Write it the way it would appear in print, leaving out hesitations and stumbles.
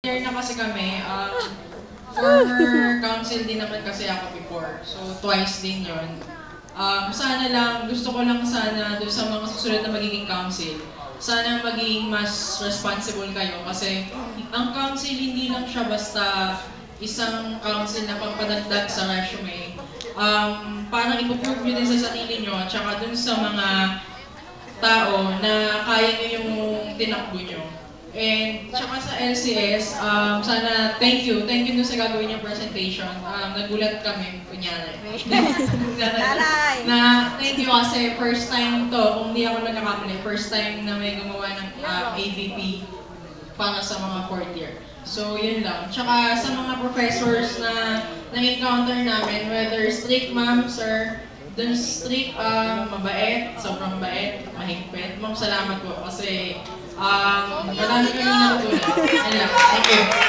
Year na kasi kami, former council din naman kasi ako before. So, twice din yon. Sana lang, gusto ko lang sana doon sa mga susunod na magiging council, sana maging mas responsible kayo kasi ang council hindi lang siya basta isang council na pagpadagdag sa resume. Parang ipoprove nyo din sa sarili nyo at saka dun sa mga tao na kaya nyo yung tinakbo nyo. And tsaka sa LCS, sana thank you. Thank you dun sa gagawin niyang presentation. Nagulat kami, kunyari. Na thank you kasi first time to, kung di ako nagkakamali, first time na may gumawa ng AVP para sa mga fourth year. So, yun lang. Tsaka sa mga professors na na-encounter namin, whether strict ma'am, sir, dun strict, mabait, sobrang mabait, mahigpit. Ma'am, salamat po kasi marami kami natutunan. Thank you.